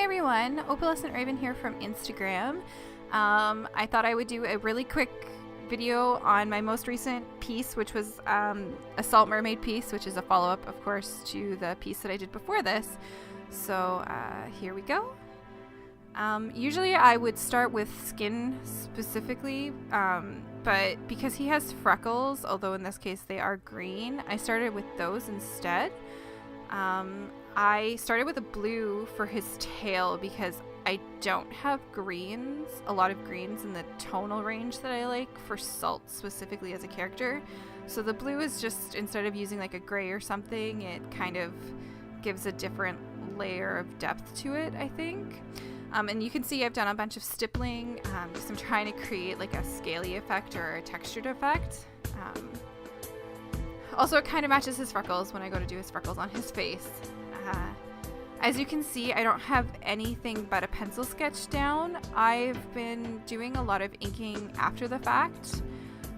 everyone, Opalescent Raven here from Instagram. I thought I would do a really quick video on my most recent piece, which was a Salt Mermaid piece, which is a follow-up, of course, to the piece that I did before this. So here we go. Usually I would start with skin specifically, but because he has freckles, although in this case they are green, I started with those instead. I started with a blue for his tail because I don't have a lot of greens in the tonal range that I like for Salt specifically as a character. So the blue is just, instead of using like a gray or something, it kind of gives a different layer of depth to it, I think. And you can see I've done a bunch of stippling because I'm trying to create like a scaly effect or a textured effect. Also, it kind of matches his freckles when I go to do his freckles on his face. As you can see, I don't have anything but a pencil sketch down. I've been doing a lot of inking after the fact,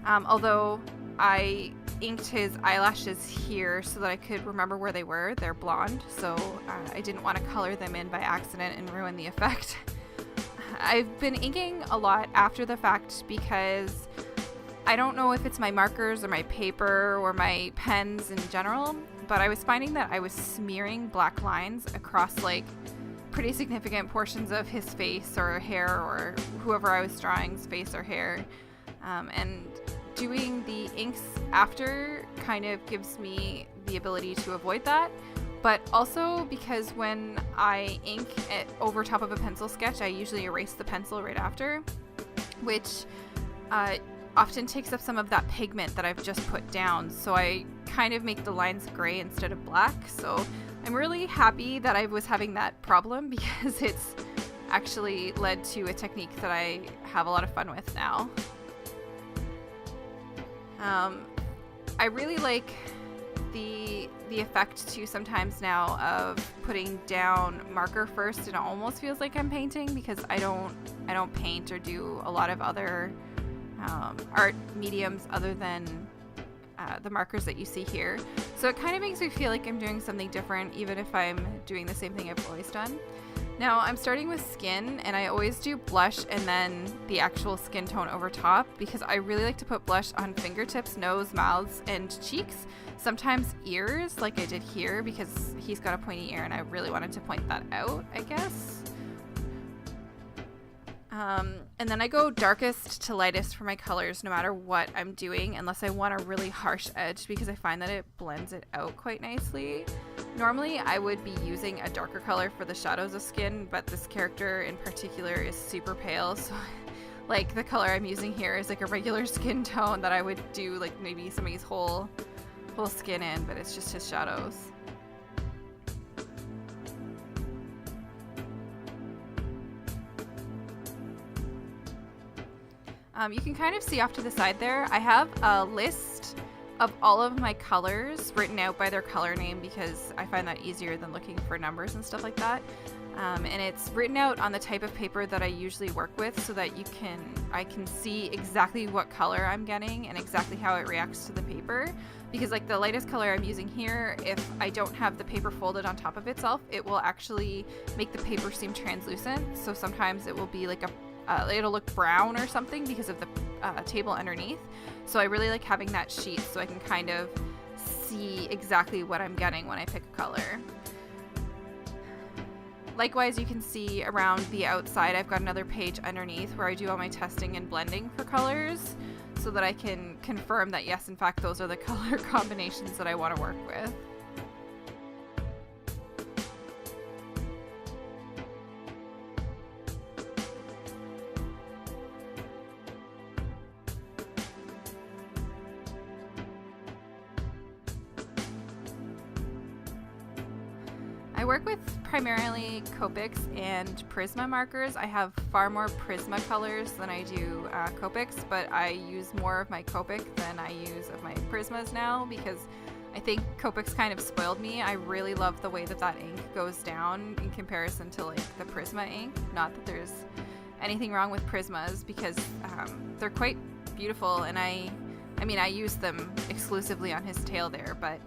although I inked his eyelashes here so that I could remember where they were. They're blonde, so I didn't want to color them in by accident and ruin the effect. I've been inking a lot after the fact because I don't know if it's my markers or my paper or my pens in general, but I was finding that I was smearing black lines across like pretty significant portions of his face or hair, or whoever I was drawing's face or hair. And doing the inks after kind of gives me the ability to avoid that, but also because when I ink it over top of a pencil sketch, I usually erase the pencil right after, which often takes up some of that pigment that I've just put down, so I kind of make the lines gray instead of black. So I'm really happy that I was having that problem because it's actually led to a technique that I have a lot of fun with now. I really like the effect too sometimes now of putting down marker first, and it almost feels like I'm painting because I don't paint or do a lot of other art mediums other than the markers that you see here. So it kind of makes me feel like I'm doing something different even if I'm doing the same thing I've always done. Now I'm starting with skin, and I always do blush and then the actual skin tone over top because I really like to put blush on fingertips, nose, mouths, and cheeks. Sometimes ears, like I did here because he's got a pointy ear and I really wanted to point that out, I guess. And then I go darkest to lightest for my colors no matter what I'm doing, unless I want a really harsh edge because I find that it blends it out quite nicely. Normally I would be using a darker color for the shadows of skin, but this character in particular is super pale, so like the color I'm using here is like a regular skin tone that I would do like maybe somebody's whole skin in, but it's just his shadows. You can kind of see off to the side there, I have a list of all of my colors written out by their color name because I find that easier than looking for numbers and stuff like that. And it's written out on the type of paper that I usually work with so that I can see exactly what color I'm getting and exactly how it reacts to the paper. Because like the lightest color I'm using here, if I don't have the paper folded on top of itself, it will actually make the paper seem translucent. So sometimes it will be like it'll look brown or something because of the table underneath. So I really like having that sheet so I can kind of see exactly what I'm getting when I pick a color. Likewise, you can see around the outside I've got another page underneath where I do all my testing and blending for colors so that I can confirm that yes, in fact, those are the color combinations that I want to work with. I work with primarily Copics and Prisma markers. I have far more Prisma colors than I do Copics, but I use more of my Copic than I use of my Prismas now because I think Copics kind of spoiled me. I really love the way that that ink goes down in comparison to like the Prisma ink. Not that there's anything wrong with Prismas because they're quite beautiful, and I mean I use them exclusively on his tail there, but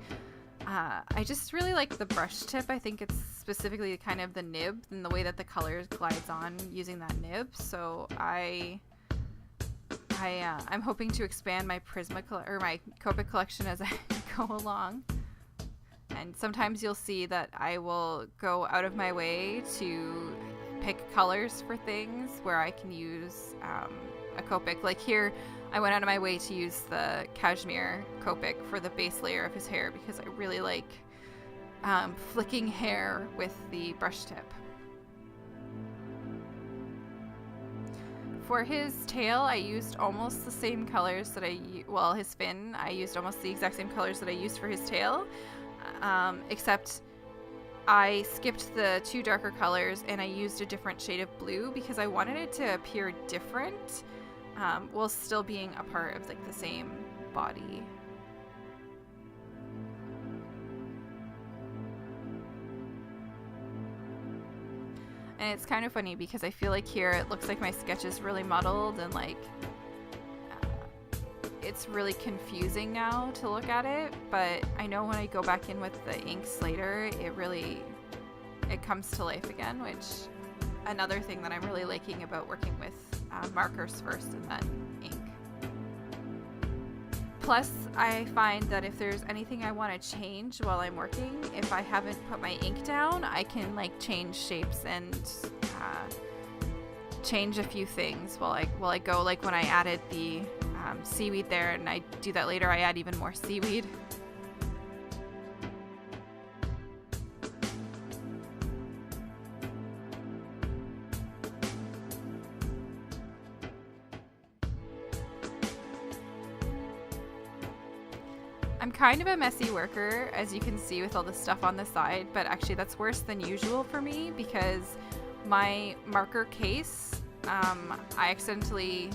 I just really like the brush tip. I think it's specifically kind of the nib and the way that the color glides on using that nib. So I'm hoping to expand my my Copic collection as I go along. And sometimes you'll see that I will go out of my way to pick colors for things where I can use a Copic. Like here, I went out of my way to use the Cashmere Copic for the base layer of his hair because I really like flicking hair with the brush tip. For his tail, I used almost the same colors that his fin, I used almost the exact same colors that I used for his tail, except I skipped the 2 darker colors and I used a different shade of blue because I wanted it to appear different while still being a part of like the same body. And it's kind of funny because I feel like here it looks like my sketch is really muddled and like it's really confusing now to look at it, but I know when I go back in with the inks later, it comes to life again, which another thing that I'm really liking about working with markers first and then ink. Plus, I find that if there's anything I want to change while I'm working, if I haven't put my ink down, I can like change shapes and change a few things while I go. Like when I added the seaweed there, and I do that later, I add even more seaweed. I'm kind of a messy worker, as you can see with all the stuff on the side, but actually that's worse than usual for me because my marker case, I accidentally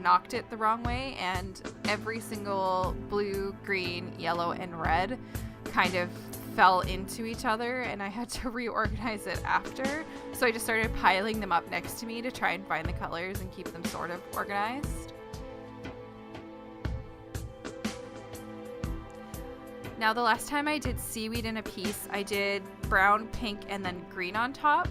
knocked it the wrong way and every single blue, green, yellow, and red kind of fell into each other and I had to reorganize it after. So I just started piling them up next to me to try and find the colors and keep them sort of organized. Now the last time I did seaweed in a piece, I did brown, pink, and then green on top.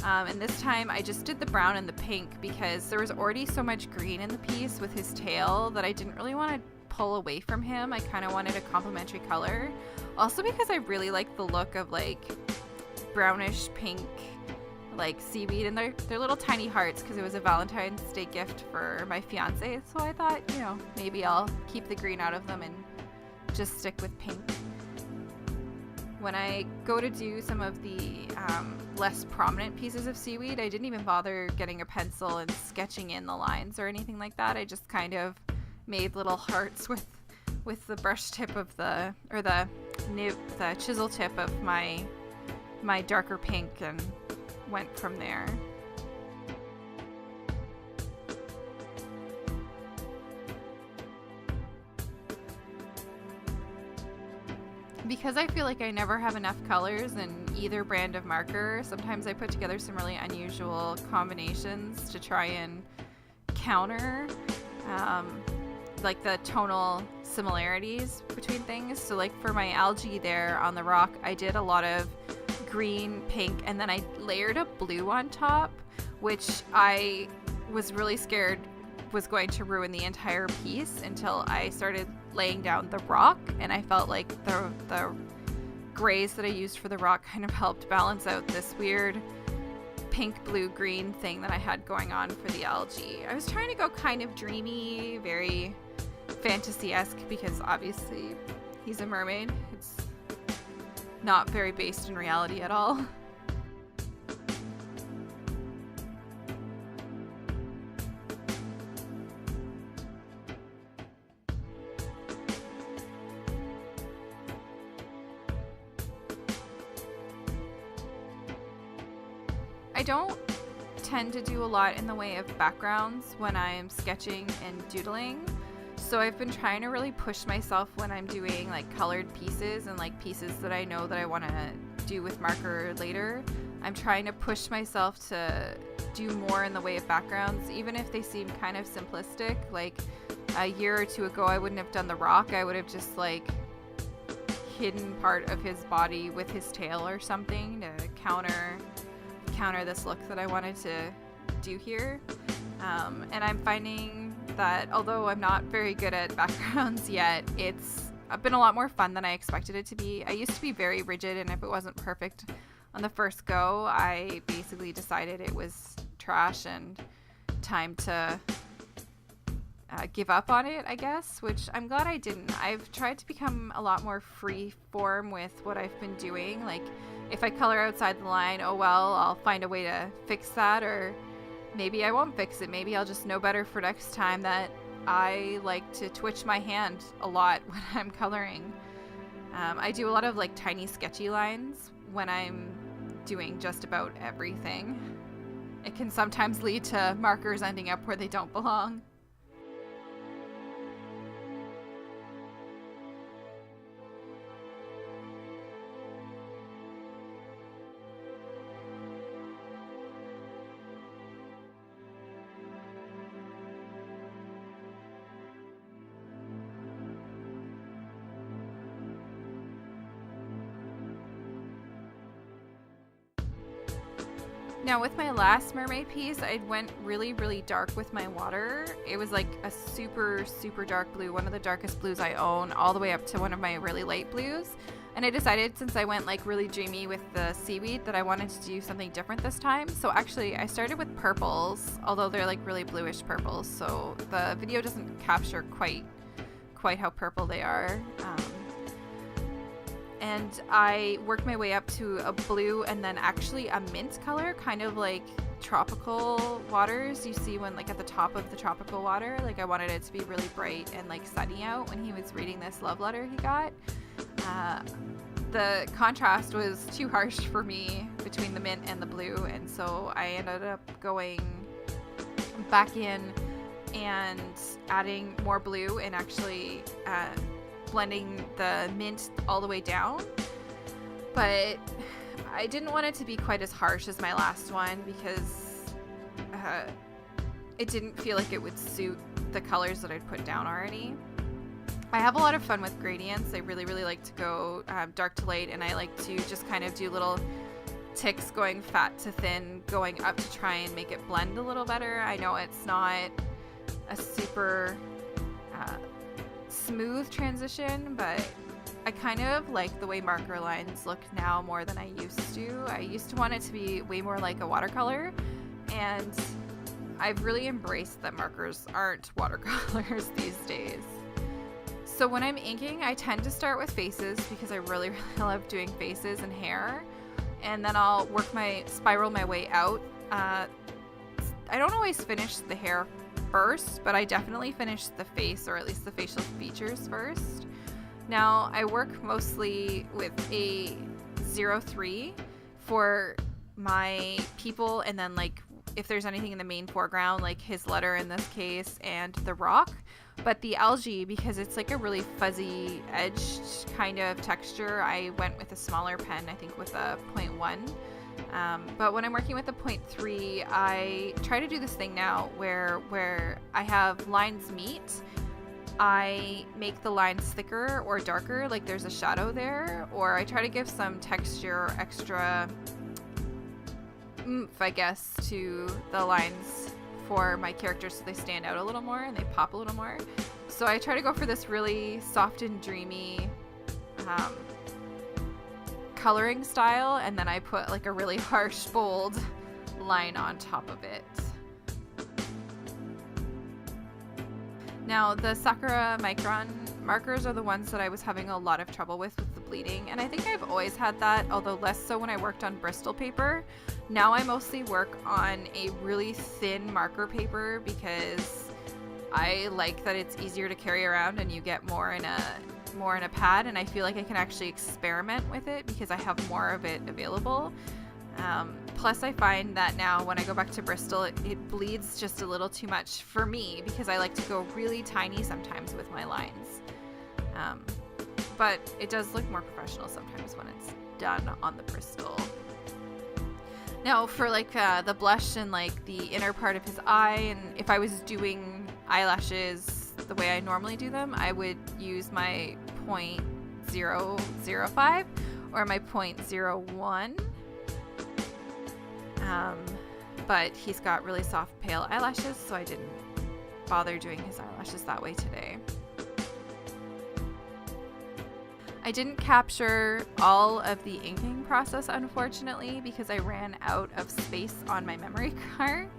And this time I just did the brown and the pink because there was already so much green in the piece with his tail that I didn't really want to pull away from him. I kind of wanted a complementary color. Also because I really like the look of like brownish pink like seaweed, and they're little tiny hearts because it was a Valentine's Day gift for my fiance. So I thought, you know, maybe I'll keep the green out of them and just stick with pink. When I go to do some of the less prominent pieces of seaweed, I didn't even bother getting a pencil and sketching in the lines or anything like that. I just kind of made little hearts with the brush tip of the chisel tip of my darker pink and went from there. Because I feel like I never have enough colors in either brand of marker, sometimes I put together some really unusual combinations to try and counter like the tonal similarities between things. So like for my algae there on the rock, I did a lot of green, pink, and then I layered a blue on top, which I was really scared was going to ruin the entire piece until I started laying down the rock, and I felt like the grays that I used for the rock kind of helped balance out this weird pink, blue, green thing that I had going on for the algae. I was trying to go kind of dreamy, very fantasy-esque, because obviously he's a mermaid. It's not very based in reality at all. I don't tend to do a lot in the way of backgrounds when I'm sketching and doodling, so I've been trying to really push myself when I'm doing like colored pieces and like pieces that I know that I want to do with marker later. I'm trying to push myself to do more in the way of backgrounds, even if they seem kind of simplistic. Like a year or two ago I wouldn't have done the rock, I would have just like hidden part of his body with his tail or something to counter this look that I wanted to do here. And I'm finding that although I'm not very good at backgrounds yet, it's been a lot more fun than I expected it to be. I used to be very rigid, and if it wasn't perfect on the first go, I basically decided it was trash and time to give up on it, I guess, which I'm glad I didn't. I've tried to become a lot more free form with what I've been doing. Like, if I color outside the line, oh well, I'll find a way to fix that, or maybe I won't fix it. Maybe I'll just know better for next time that I like to twitch my hand a lot when I'm coloring. I do a lot of like tiny sketchy lines when I'm doing just about everything. It can sometimes lead to markers ending up where they don't belong. Now with my last mermaid piece, I went really, really dark with my water. It was like a super, super dark blue, one of the darkest blues I own, all the way up to one of my really light blues. And I decided, since I went like really dreamy with the seaweed, that I wanted to do something different this time. So actually I started with purples, although they're like really bluish purples, so the video doesn't capture quite how purple they are. And I worked my way up to a blue and then actually a mint color, kind of like tropical waters you see when like at the top of the tropical water. Like I wanted it to be really bright and like sunny out when he was reading this love letter he got. The contrast was too harsh for me between the mint and the blue, and so I ended up going back in and adding more blue and actually blending the mint all the way down. But I didn't want it to be quite as harsh as my last one because it didn't feel like it would suit the colors that I'd put down already. I have a lot of fun with gradients. I really, really like to go dark to light, and I like to just kind of do little ticks going fat to thin, going up to try and make it blend a little better. I know it's not a super smooth transition, but I kind of like the way marker lines look now more than I used to. I used to want it to be way more like a watercolor, and I've really embraced that markers aren't watercolors these days. So when I'm inking, I tend to start with faces because I really, really love doing faces and hair, and then I'll spiral my way out. I don't always finish the hair first, but I definitely finish the face, or at least the facial features first. Now I work mostly with a 03 for my people, and then like if there's anything in the main foreground, like his letter in this case and the rock. But the algae, because it's like a really fuzzy edged kind of texture, I went with a smaller pen, I think with a 0.1. But when I'm working with a 0.3, I try to do this thing now where I have lines meet. I make the lines thicker or darker, like there's a shadow there, or I try to give some texture or extra oomph, I guess, to the lines for my characters so they stand out a little more and they pop a little more. So I try to go for this really soft and dreamy coloring style, and then I put like a really harsh, bold line on top of it. Now the Sakura Micron markers are the ones that I was having a lot of trouble with the bleeding, and I think I've always had that, although less so when I worked on Bristol paper. Now I mostly work on a really thin marker paper because I like that it's easier to carry around and you get more in a pad, and I feel like I can actually experiment with it because I have more of it available. Plus I find that now when I go back to Bristol, it bleeds just a little too much for me because I like to go really tiny sometimes with my lines. But it does look more professional sometimes when it's done on the Bristol. Now for like the blush and like the inner part of his eye, and if I was doing eyelashes the way I normally do them, I would use my 0.005 or my 0.01. But he's got really soft pale eyelashes, so I didn't bother doing his eyelashes that way today. I didn't capture all of the inking process, unfortunately, because I ran out of space on my memory card.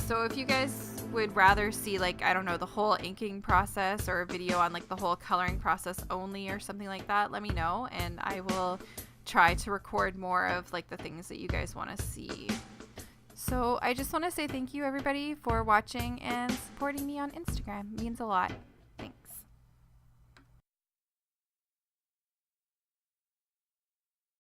So if you guys would rather see, like, I don't know, the whole inking process, or a video on like the whole coloring process only or something like that, let me know, and I will try to record more of like the things that you guys want to see. So I just want to say thank you everybody for watching and supporting me on Instagram. It means a lot.